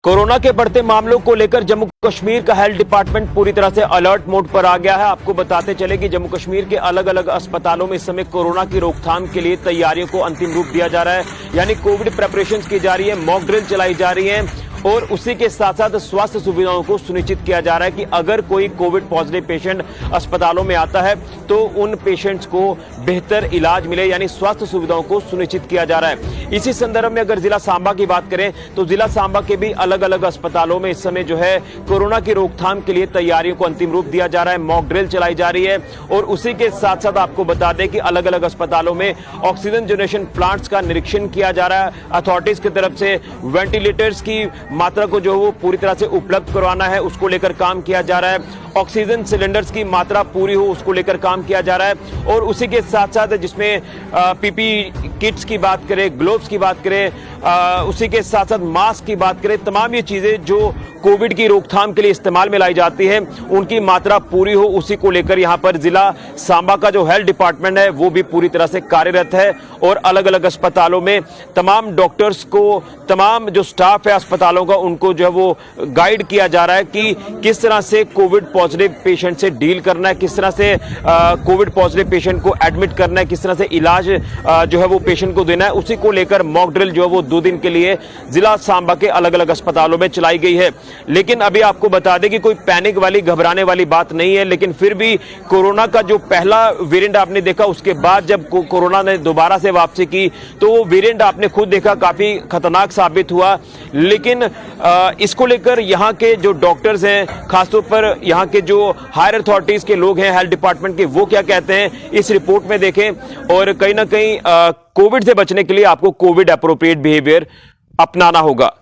Corona के बढ़ते मामलों को लेकर जम्मू कश्मीर का हेल्थ डिपार्टमेंट पूरी तरह से अलर्ट मोड पर आ गया है। आपको बताते चले कि जम्मू कश्मीर के अलग अलग अस्पतालों में इस समय कोरोना की रोकथाम के लिए तैयारियों को अंतिम रूप दिया जा रहा है, यानी कोविड प्रिपरेशंस की जा रही है, मॉक ड्रिल चलाई जा रही है और उसी के साथ साथ स्वास्थ्य सुविधाओं को सुनिश्चित किया जा रहा है कि अगर कोई कोविड पॉजिटिव पेशेंट अस्पतालों में आता है तो उन पेशेंट्स को बेहतर इलाज मिले, यानी स्वास्थ्य सुविधाओं को सुनिश्चित किया जा रहा है। इसी संदर्भ में अगर जिला सांबा की बात करें तो जिला सांबा के भी अलग अलग अस्पतालों में इस समय जो है कोरोना की रोकथाम के लिए तैयारियों को अंतिम रूप दिया जा रहा है, मॉक ड्रिल चलाई जा रही है और उसी के साथ साथ आपको बता दें कि अलग अलग अस्पतालों में ऑक्सीजन जनरेशन प्लांट्स का निरीक्षण किया जा रहा है। अथॉरिटीज की तरफ से वेंटिलेटर्स की मात्रा को जो वो पूरी तरह से उपलब्ध करवाना है उसको लेकर काम किया जा रहा है, ऑक्सीजन सिलेंडर्स की मात्रा पूरी हो उसको लेकर काम किया जा रहा है और उसी के साथ साथ जिसमें पीपी किट्स की बात करें, ग्लोव्स की बात करें, उसी के साथ साथ मास्क की बात करें, तमाम ये चीजें जो कोविड की रोकथाम के लिए इस्तेमाल में लाई जाती है उनकी मात्रा पूरी हो उसी को लेकर यहां पर जिला सांबा का जो हेल्थ डिपार्टमेंट है वो भी पूरी तरह से कार्यरत है और अलग अलग अस्पतालों में तमाम डॉक्टर्स को, तमाम जो स्टाफ है अस्पतालों का, उनको जो है वो गाइड किया जा रहा है कि किस तरह से कोविड पॉजिटिव पेशेंट से डील करना है, किस तरह से कोविड पॉजिटिव पेशेंट को एडमिट करना है, किस तरह से इलाज जो है वो पेशेंट को देना है। उसी को लेकर मॉक ड्रिल जो है वो 2 दिन के लिए जिला सांबा के अलग अलग अस्पतालों में चलाई गई है। लेकिन अभी आपको बता दें कि कोई पैनिक वाली, घबराने वाली बात नहीं है, लेकिन फिर भी कोरोना का जो पहला वेरिएंट आपने देखा उसके बाद जब कोरोना ने दोबारा से वापसी की तो वो वेरिएंट आपने खुद देखा काफी खतरनाक साबित हुआ। लेकिन इसको लेकर यहाँ के जो डॉक्टर्स हैं, खासतौर पर यहाँ के जो हायर अथॉरिटीज के लोग हैं हेल्थ डिपार्टमेंट के, वो क्या कहते हैं इस रिपोर्ट में देखें और कहीं ना कहीं कोविड से बचने के लिए आपको कोविड एप्रोप्रिएट बिहेवियर अपनाना होगा।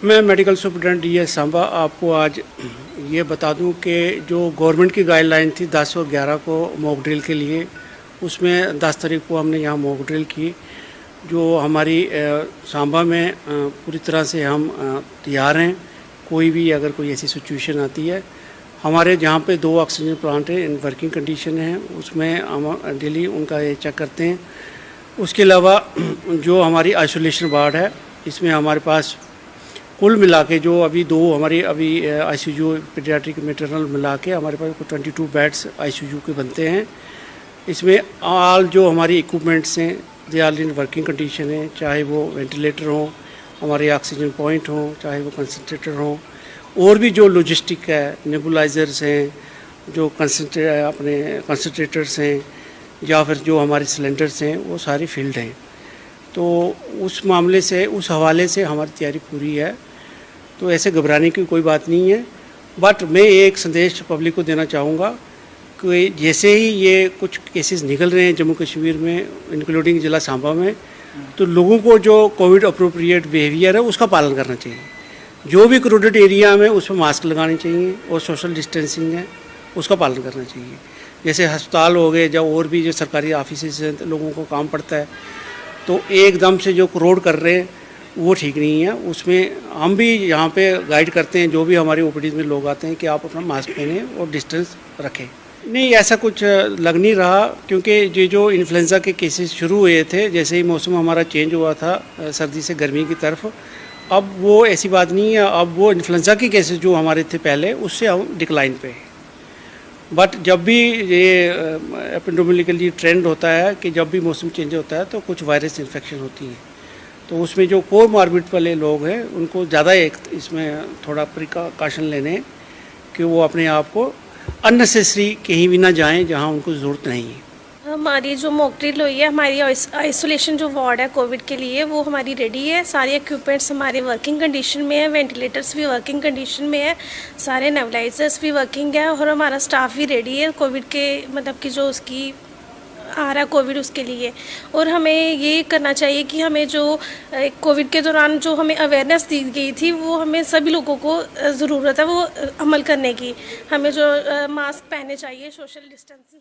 मैं मेडिकल सुपरिटेंडेंट ये सांबा आपको आज ये बता दूं कि जो गवर्नमेंट की गाइडलाइन थी 10 और 11 को मॉक ड्रिल के लिए, उसमें 10 तारीख को हमने यहाँ मॉक ड्रिल की जो हमारी सांबा में पूरी तरह से हम तैयार हैं। कोई भी अगर कोई ऐसी सिचुएशन आती है, हमारे जहाँ पे 2 ऑक्सीजन प्लांट हैं, इन वर्किंग कंडीशन है, उसमें हम डेली उनका ये चेक करते हैं। उसके अलावा जो हमारी आइसोलेशन वार्ड है, इसमें हमारे पास कुल मिला के जो अभी 2 हमारी अभी आईसीयू पीडियाट्रिक मैटरनल मिला के हमारे पास 22 बेड्स आईसीयू के बनते हैं। इसमें ऑल जो हमारी इक्विपमेंट्स हैं they are in working condition है, चाहे वो वेंटिलेटर हो, हमारे ऑक्सीजन पॉइंट हो, चाहे वो कंसनट्रेटर हो, और भी जो लॉजिस्टिक है, नेबुलाइजर्स हैं, जो अपने कंसनट्रेटर्स हैं, या फिर जो हमारे सिलेंडर्स हैं, वो सारी फील्ड हैं। तो उस मामले से, उस हवाले से हमारी तैयारी पूरी है। तो ऐसे घबराने की कोई बात नहीं है। बट मैं एक संदेश पब्लिक को देना चाहूँगा कि जैसे ही ये कुछ केसेस निकल रहे हैं जम्मू कश्मीर में, इंक्लूडिंग ज़िला सांबा में, तो लोगों को जो कोविड अप्रोप्रिएट बिहेवियर है उसका पालन करना चाहिए। जो भी क्राउडेड एरिया में उसमें मास्क लगाने चाहिए, और सोशल डिस्टेंसिंग है उसका पालन करना चाहिए। जैसे अस्पताल हो गए, जब और भी जो सरकारी ऑफिस हैं, लोगों को काम पड़ता है, तो एकदम से जो क्राउड कर रहे हैं वो ठीक नहीं है। उसमें हम भी यहाँ पे गाइड करते हैं, जो भी हमारे ओपीडी में लोग आते हैं, कि आप अपना मास्क पहने और डिस्टेंस रखें। नहीं, ऐसा कुछ लग नहीं रहा, क्योंकि ये जो इन्फ्लुएंजा के केसेस शुरू हुए थे, जैसे ही मौसम हमारा चेंज हुआ था सर्दी से गर्मी की तरफ, अब वो ऐसी बात नहीं है। अब वो इन्फ्लुएंजा के केसेस जो हमारे थे पहले, उससे हम डिक्लाइन पे हैं। बट जब भी ये एपिडेमिकली ट्रेंड होता है कि जब भी मौसम चेंज होता है तो कुछ वायरस इन्फेक्शन होती है, तो उसमें जो कोमॉर्बिड वाले लोग हैं उनको ज़्यादा एक इसमें थोड़ा प्रिकॉशन लेने कि वो अपने आप को अननेसेसरी कहीं भी ना जाएं जहां उनको ज़रूरत नहीं है। हमारी जो मॉक ड्रिल हुई है, हमारी आइसोलेशन जो वार्ड है कोविड के लिए, वो हमारी रेडी है। सारे इक्विपमेंट्स हमारे वर्किंग कंडीशन में है, वेंटिलेटर्स भी वर्किंग कंडीशन में है, सारे नेबुलाइजर्स भी वर्किंग है, और हमारा स्टाफ भी रेडी है कोविड के मतलब कि जो उसकी आ रहा है कोविड उसके लिए। और हमें ये करना चाहिए कि हमें जो कोविड के दौरान जो हमें अवेयरनेस दी गई थी, वो हमें सभी लोगों को ज़रूरत है वो अमल करने की। हमें जो मास्क पहनने चाहिए, सोशल डिस्टेंसिंग।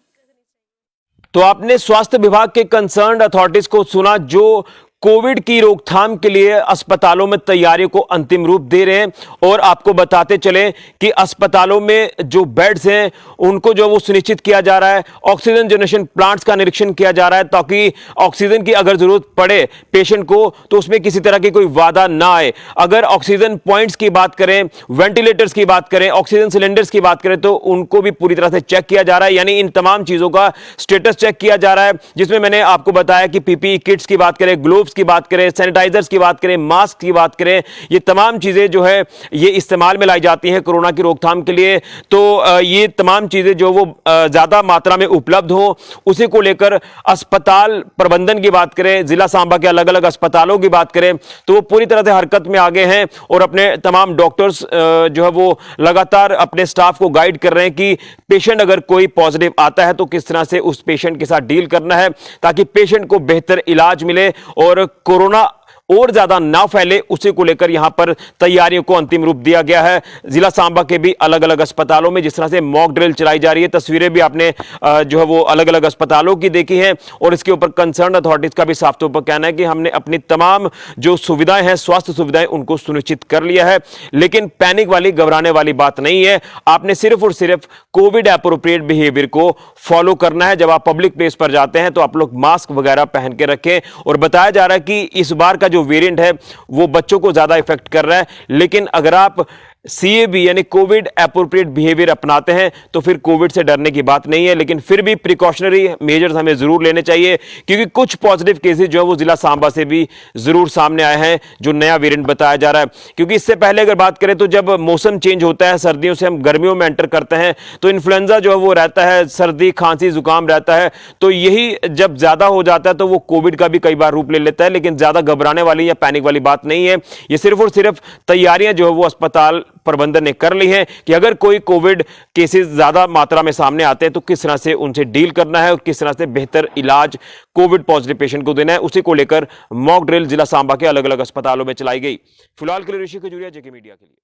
तो आपने स्वास्थ्य विभाग के कंसर्न्ड अथॉरिटीज को सुना, जो कोविड की रोकथाम के लिए अस्पतालों में तैयारियों को अंतिम रूप दे रहे हैं। और आपको बताते चले कि अस्पतालों में जो बेड्स हैं उनको जो वो सुनिश्चित किया जा रहा है, ऑक्सीजन जनरेशन प्लांट्स का निरीक्षण किया जा रहा है, ताकि ऑक्सीजन की अगर जरूरत पड़े पेशेंट को तो उसमें किसी तरह की कोई बाधा ना आए। अगर ऑक्सीजन पॉइंट्स की बात करें, वेंटिलेटर्स की बात करें, ऑक्सीजन सिलेंडर्स की बात करें, तो उनको भी पूरी तरह से चेक किया जा रहा है। यानी इन तमाम चीजों का स्टेटस चेक किया जा रहा है, जिसमें मैंने आपको बताया कि पीपीई किट्स की बात करें, ग्लोव्स की बात करें, सैनिटाइजर्स की बात करें, मास्क की बात करें, ये तमाम चीजें जो है ये इस्तेमाल में लाई जाती हैं कोरोना की रोकथाम के लिए। तो ये तमाम चीजें जो वो ज्यादा मात्रा में उपलब्ध हो, उसी को लेकर अस्पताल प्रबंधन की बात करें, जिला सांबा के अलग अलग अस्पतालों की बात करें, तो वो पूरी तरह से हरकत में आगे हैं और अपने तमाम डॉक्टर्स जो है वो लगातार अपने स्टाफ को गाइड कर रहे हैं कि पेशेंट अगर कोई पॉजिटिव आता है तो किस तरह से उस पेशेंट के साथ डील करना है, ताकि पेशेंट को बेहतर इलाज मिले और कोरोना और ज्यादा ना फैले। उसी को लेकर यहां पर तैयारियों को अंतिम रूप दिया गया है। जिला सांबा के भी अलग अलग अस्पतालों में जिस तरह से मॉक ड्रिल चलाई जा रही है, तस्वीरें भी आपने जो है वो अलग अलग अस्पतालों की देखी हैं, और इसके ऊपर कंसर्न अथॉरिटीज का भी साफ तौर पर कहना है कि हमने अपनी तमाम जो सुविधाएं हैं, स्वास्थ्य सुविधाएं, उनको सुनिश्चित कर लिया है। लेकिन पैनिक वाली, घबराने वाली बात नहीं है। आपने सिर्फ और सिर्फ कोविड एप्रोप्रिएट बिहेवियर को फॉलो करना है। जब आप पब्लिक प्लेस पर जाते हैं तो आप लोग मास्क वगैरह पहन के रखें। और बताया जा रहा है कि इस बार का जो वेरिएंट है वो बच्चों को ज्यादा इफेक्ट कर रहा है, लेकिन अगर आप CAB यानी कोविड एप्रोप्रिएट बिहेवियर अपनाते हैं तो फिर कोविड से डरने की बात नहीं है। लेकिन फिर भी प्रिकॉशनरी मेजर्स हमें जरूर लेने चाहिए, क्योंकि कुछ पॉजिटिव केसेस जो है वो जिला सांबा से भी जरूर सामने आए हैं, जो नया वेरिएंट बताया जा रहा है। क्योंकि इससे पहले अगर बात करें तो जब मौसम चेंज होता है, सर्दियों से हम गर्मियों में एंटर करते हैं, तो इन्फ्लुएंजा जो है वो रहता है, सर्दी खांसी जुकाम रहता है, तो यही जब ज्यादा हो जाता है तो वो कोविड का भी कई बार रूप ले लेता है। लेकिन ज्यादा घबराने वाली या पैनिक वाली बात नहीं है। ये सिर्फ और सिर्फ तैयारियां जो है वो अस्पताल प्रबंधन ने कर ली है कि अगर कोई कोविड केसेस ज्यादा मात्रा में सामने आते हैं तो किस तरह से उनसे डील करना है और किस तरह से बेहतर इलाज कोविड पॉजिटिव पेशेंट को देना है। उसी को लेकर मॉक ड्रिल जिला सांबा के अलग अलग अस्पतालों में चलाई गई। फिलहाल के लिए ऋषि खजूरिया, जेके मीडिया के लिए।